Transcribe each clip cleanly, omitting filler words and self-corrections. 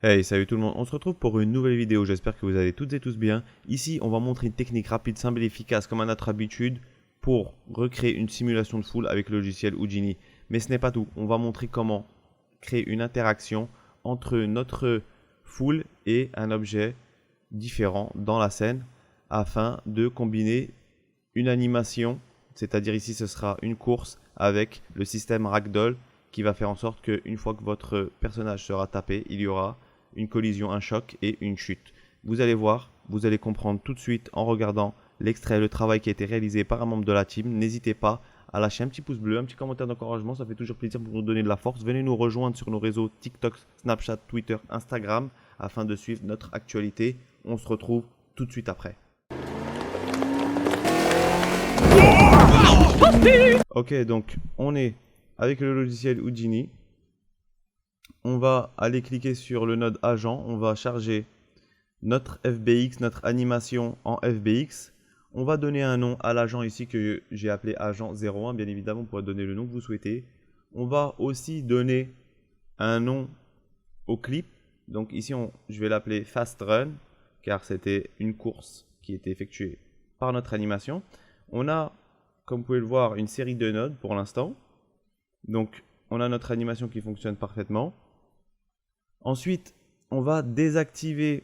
Hey, salut tout le monde, on se retrouve pour une nouvelle vidéo, j'espère que vous allez toutes et tous bien. Ici, on va montrer une technique rapide, simple et efficace comme à notre habitude pour recréer une simulation de foule avec le logiciel Houdini. Mais ce n'est pas tout, on va montrer comment créer une interaction entre notre foule et un objet différent dans la scène afin de combiner une animation, c'est-à-dire ici ce sera une course avec le système Ragdoll qui va faire en sorte qu'une fois que votre personnage sera tapé, il y aura une collision, un choc et une chute. Vous allez voir, vous allez comprendre tout de suite en regardant l'extrait, le travail qui a été réalisé par un membre de la team. N'hésitez pas à lâcher un petit pouce bleu, un petit commentaire d'encouragement, ça fait toujours plaisir pour nous donner de la force. Venez nous rejoindre sur nos réseaux TikTok, Snapchat, Twitter, Instagram afin de suivre notre actualité. On se retrouve tout de suite après. Ok, donc on est avec le logiciel Houdini. On va aller cliquer sur le node agent, on va charger notre FBX, notre animation en FBX. On va donner un nom à l'agent ici que j'ai appelé agent 01, bien évidemment, vous pourrez donner le nom que vous souhaitez. On va aussi donner un nom au clip. Donc ici, je vais l'appeler Fast Run, car c'était une course qui était effectuée par notre animation. On a, comme vous pouvez le voir, une série de nodes pour l'instant. Donc on a notre animation qui fonctionne parfaitement. Ensuite, on va désactiver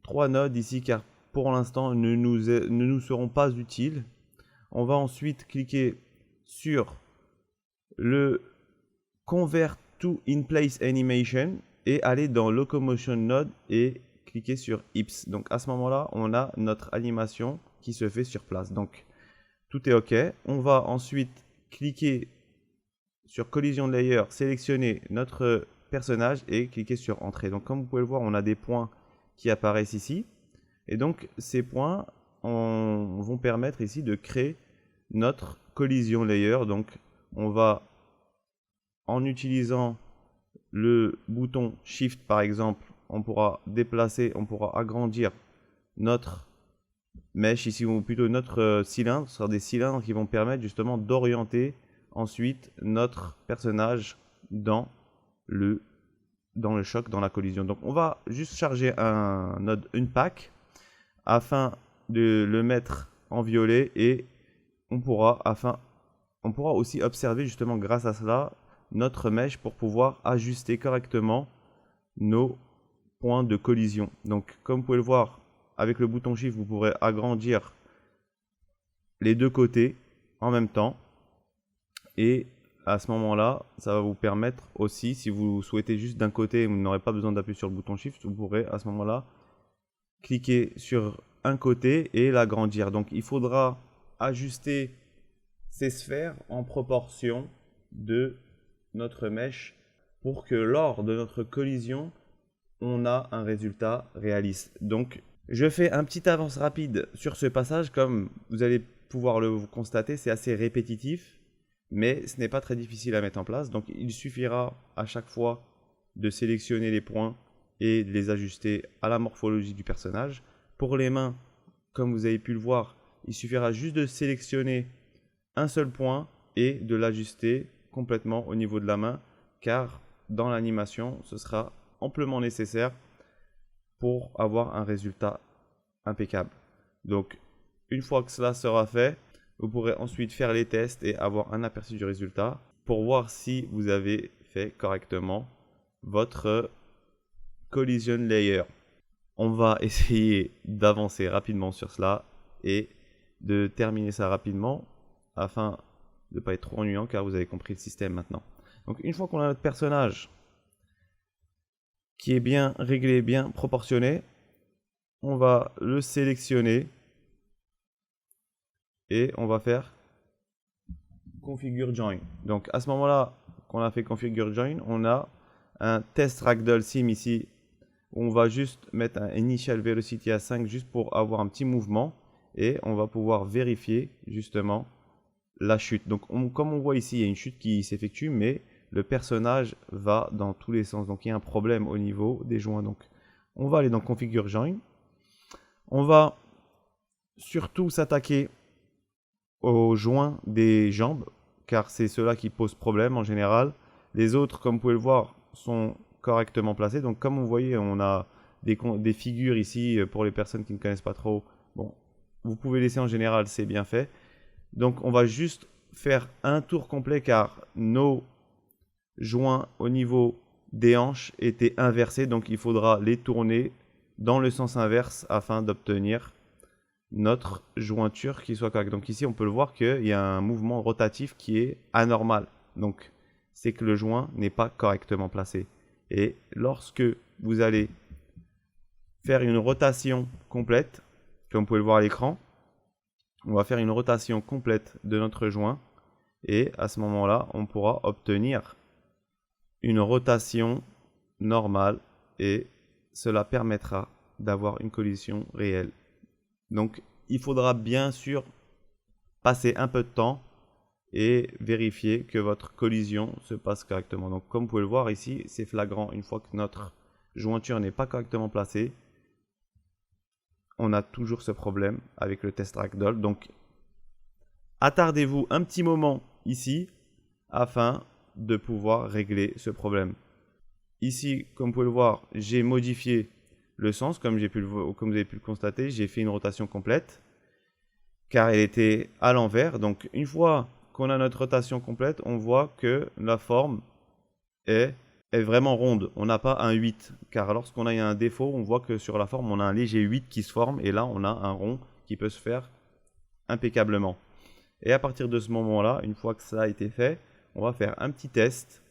3 nodes ici car pour l'instant ne nous seront pas utiles. On va ensuite cliquer sur le Convert to in place animation et aller dans Locomotion Node et cliquer sur Ips. Donc à ce moment-là, on a notre animation qui se fait sur place. Donc tout est OK. On va ensuite cliquer sur Collision Layer, sélectionner notre personnage et cliquer sur Entrée. Donc comme vous pouvez le voir, on a des points qui apparaissent ici. Et donc ces points vont permettre ici de créer notre collision layer. Donc on va, en utilisant le bouton Shift par exemple, on pourra déplacer, on pourra agrandir notre mesh ici, ou plutôt notre cylindre. Ce sera des cylindres qui vont permettre justement d'orienter ensuite notre personnage dans le choc, dans la collision. Donc on va juste charger un node Unpack afin de le mettre en violet et on pourra aussi observer justement grâce à cela notre mesh pour pouvoir ajuster correctement nos points de collision. Donc comme vous pouvez le voir, avec le bouton Shift, vous pourrez agrandir les deux côtés en même temps. Et à ce moment-là, ça va vous permettre aussi, si vous souhaitez juste d'un côté, vous n'aurez pas besoin d'appuyer sur le bouton Shift, vous pourrez à ce moment-là cliquer sur un côté et l'agrandir. Donc il faudra ajuster ces sphères en proportion de notre mesh pour que lors de notre collision, on a un résultat réaliste. Donc je fais un petit avance rapide sur ce passage. Comme vous allez pouvoir le constater, c'est assez répétitif, mais ce n'est pas très difficile à mettre en place. Donc il suffira à chaque fois de sélectionner les points et de les ajuster à la morphologie du personnage. Pour les mains, comme vous avez pu le voir, il suffira juste de sélectionner un seul point et de l'ajuster complètement au niveau de la main, car dans l'animation, ce sera amplement nécessaire pour avoir un résultat impeccable. Donc une fois que cela sera fait, vous pourrez ensuite faire les tests et avoir un aperçu du résultat pour voir si vous avez fait correctement votre collision layer. On va essayer d'avancer rapidement sur cela et de terminer ça rapidement afin de ne pas être trop ennuyant, car vous avez compris le système maintenant. Donc une fois qu'on a notre personnage qui est bien réglé, bien proportionné, on va le sélectionner et on va faire Configure Join. Donc à ce moment-là qu'on a fait Configure Join, on a un test Ragdoll Sim ici où on va juste mettre un Initial Velocity à 5 juste pour avoir un petit mouvement et on va pouvoir vérifier justement la chute. Donc comme on voit ici, il y a une chute qui s'effectue, mais le personnage va dans tous les sens. Donc il y a un problème au niveau des joints. Donc on va aller dans Configure Join. On va surtout s'attaquer aux joints des jambes, car c'est cela qui pose problème en général. Les autres, comme vous pouvez le voir, sont correctement placé. Donc comme vous voyez, on a des figures ici pour les personnes qui ne connaissent pas trop. Bon, vous pouvez laisser en général, c'est bien fait. Donc on va juste faire un tour complet car nos joints au niveau des hanches étaient inversés. Donc il faudra les tourner dans le sens inverse afin d'obtenir notre jointure qui soit correcte. Donc ici on peut le voir qu'il y a un mouvement rotatif qui est anormal. Donc c'est que le joint n'est pas correctement placé. Et lorsque vous allez faire une rotation complète, comme vous pouvez le voir à l'écran, on va faire une rotation complète de notre joint et à ce moment-là, on pourra obtenir une rotation normale et cela permettra d'avoir une collision réelle. Donc, il faudra bien sûr passer un peu de temps et vérifier que votre collision se passe correctement. Donc, comme vous pouvez le voir ici, c'est flagrant. Une fois que notre jointure n'est pas correctement placée, on a toujours ce problème avec le test ragdoll. Donc, attardez-vous un petit moment ici afin de pouvoir régler ce problème. Ici, comme vous pouvez le voir, j'ai modifié le sens, comme vous avez pu le constater, j'ai fait une rotation complète car elle était à l'envers. Donc, une fois qu'on a notre rotation complète, on voit que la forme est vraiment ronde. On n'a pas un 8 car lorsqu'on a un défaut, on voit que sur la forme, on a un léger 8 qui se forme et là, on a un rond qui peut se faire impeccablement. Et à partir de ce moment-là, une fois que ça a été fait, on va faire un petit test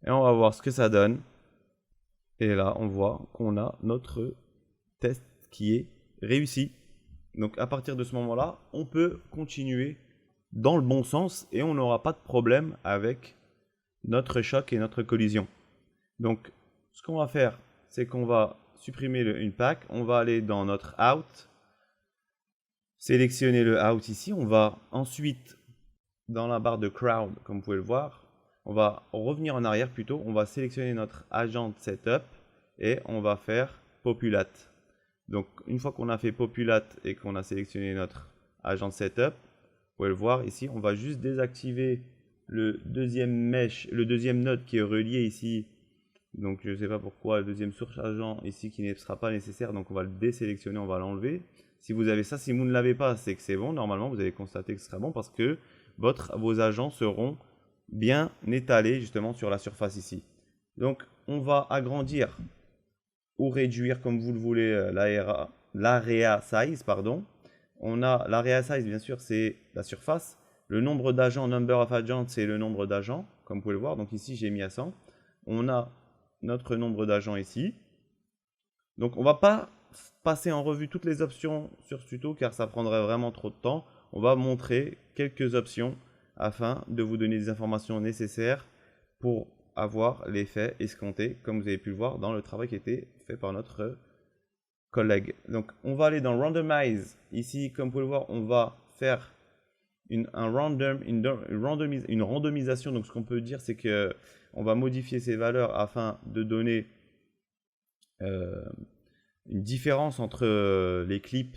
et on va voir ce que ça donne. Et là, on voit qu'on a notre test qui est réussi. Donc à partir de ce moment-là, on peut continuer dans le bon sens et on n'aura pas de problème avec notre choc et notre collision. Donc ce qu'on va faire, c'est qu'on va supprimer le unpack, on va aller dans notre out, sélectionner le out ici, on va ensuite dans la barre de crowd, comme vous pouvez le voir, on va revenir en arrière plutôt, on va sélectionner notre agent setup et on va faire populate. Donc une fois qu'on a fait populate et qu'on a sélectionné notre agent setup, vous pouvez le voir ici, on va juste désactiver le deuxième mesh, le deuxième node qui est relié ici. Donc je ne sais pas pourquoi le deuxième source agent ici qui ne sera pas nécessaire, donc on va le désélectionner, on va l'enlever. Si vous avez ça, si vous ne l'avez pas, c'est que c'est bon. Normalement, vous allez constater que ce sera bon parce que vos agents seront bien étalés justement sur la surface ici. Donc on va agrandir ou réduire comme vous le voulez l'area size, pardon. On a l'area size, bien sûr, c'est la surface. Le nombre d'agents, number of agents, c'est le nombre d'agents, comme vous pouvez le voir. Donc ici, j'ai mis à 100. On a notre nombre d'agents ici. Donc on ne va pas passer en revue toutes les options sur ce tuto car ça prendrait vraiment trop de temps. On va montrer quelques options afin de vous donner des informations nécessaires pour avoir l'effet escompté, comme vous avez pu le voir dans le travail qui a été fait par notre collègue. Donc on va aller dans Randomize. Ici, comme vous pouvez le voir, on va faire une randomisation. Donc ce qu'on peut dire, c'est que on va modifier ces valeurs afin de donner une différence entre les clips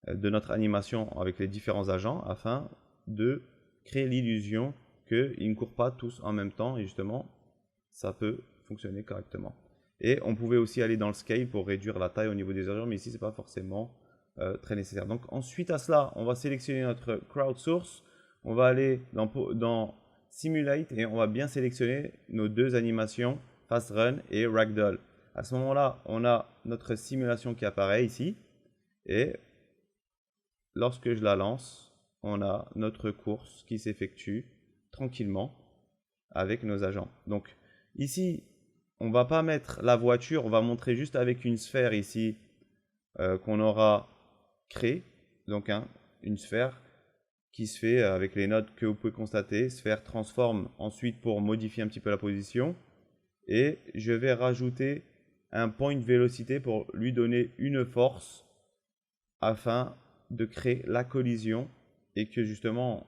de notre animation avec les différents agents afin de créer l'illusion qu'ils ne courent pas tous en même temps et justement ça peut fonctionner correctement. Et on pouvait aussi aller dans le scale pour réduire la taille au niveau des agents, mais ici c'est pas forcément très nécessaire. Donc ensuite à cela, on va sélectionner notre crowd source, on va aller dans simulate et on va bien sélectionner nos deux animations fast run et ragdoll. À ce moment-là, on a notre simulation qui apparaît ici et lorsque je la lance, on a notre course qui s'effectue tranquillement avec nos agents. Donc ici, on ne va pas mettre la voiture, on va montrer juste avec une sphère ici qu'on aura créée. Donc une sphère qui se fait avec les nodes que vous pouvez constater. Sphère transforme ensuite pour modifier un petit peu la position. Et je vais rajouter un point vélocité pour lui donner une force afin de créer la collision et que justement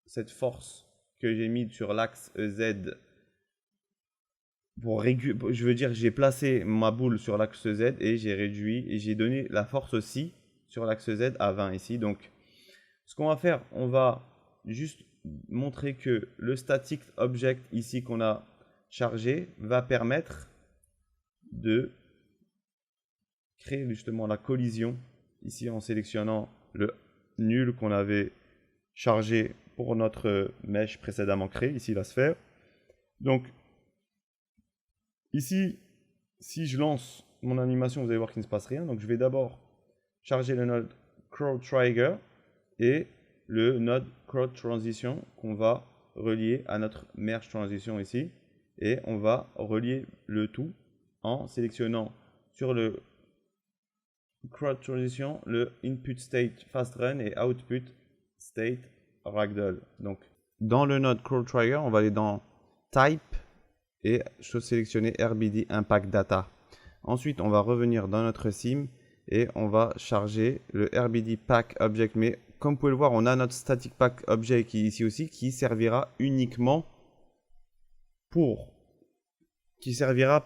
cette force que j'ai mise sur l'axe EZ je veux dire j'ai placé ma boule sur l'axe Z et j'ai réduit et j'ai donné la force aussi sur l'axe Z à 20 ici. Donc ce qu'on va faire, on va juste montrer que le static object ici qu'on a charger va permettre de créer justement la collision ici en sélectionnant le nul qu'on avait chargé pour notre mesh précédemment créé, ici la sphère. Donc ici, si je lance mon animation, vous allez voir qu'il ne se passe rien. Donc je vais d'abord charger le node CrowdTrigger et le node CrowdTransition qu'on va relier à notre merge transition ici. Et on va relier le tout en sélectionnant sur le CrowdTransition le input state fast run et output state ragdoll. Donc dans le node CrowdTrigger, on va aller dans type et sélectionner RBD impact data. Ensuite, on va revenir dans notre sim et on va charger le RBD pack object. Mais comme vous pouvez le voir, on a notre static pack object qui est ici aussi, qui servira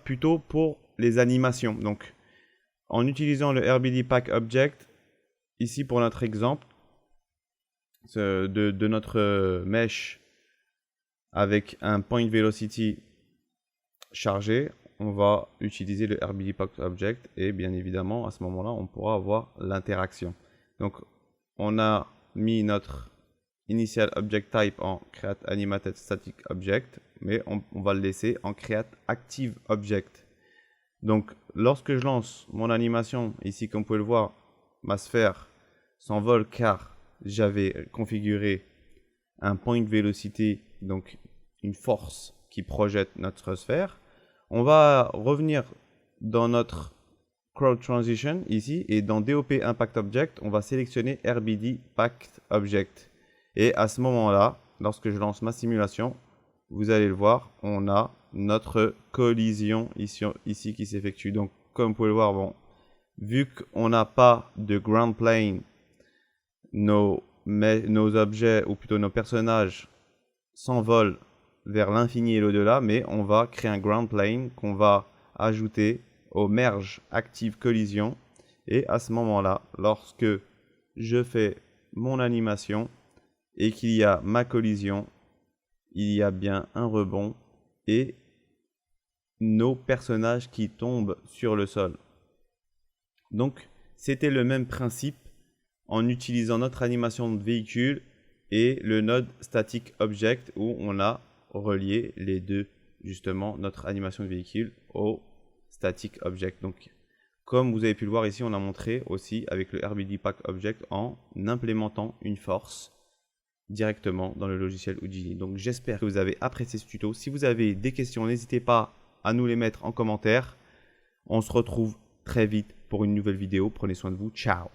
plutôt pour les animations. Donc, en utilisant le RBD pack object, ici pour notre exemple de notre mesh avec un point velocity chargé, on va utiliser le RBD pack object et bien évidemment à ce moment-là on pourra avoir l'interaction. Donc on a mis notre initial object type en create animated static object, mais on va le laisser en create active object. Donc lorsque je lance mon animation, ici comme vous pouvez le voir, ma sphère s'envole car j'avais configuré un point velocity, donc une force qui projette notre sphère. On va revenir dans notre Crowd Transition ici et dans DOP Impact Object, on va sélectionner RBD Packed Object. Et à ce moment-là, lorsque je lance ma simulation, vous allez le voir, on a notre collision ici qui s'effectue. Donc comme vous pouvez le voir, bon, vu qu'on n'a pas de ground plane, nos objets ou plutôt nos personnages s'envolent vers l'infini et l'au-delà, mais on va créer un ground plane qu'on va ajouter au merge active collision. Et à ce moment-là, lorsque je fais mon animation et qu'il y a ma collision, il y a bien un rebond et nos personnages qui tombent sur le sol. Donc, c'était le même principe en utilisant notre animation de véhicule et le node static object où on a relié les deux, justement, notre animation de véhicule au static object. Donc, comme vous avez pu le voir ici, on a montré aussi avec le RBD pack object en implémentant une force directement dans le logiciel Houdini. Donc, j'espère que vous avez apprécié ce tuto. Si vous avez des questions, n'hésitez pas à nous les mettre en commentaire. On se retrouve très vite pour une nouvelle vidéo. Prenez soin de vous. Ciao!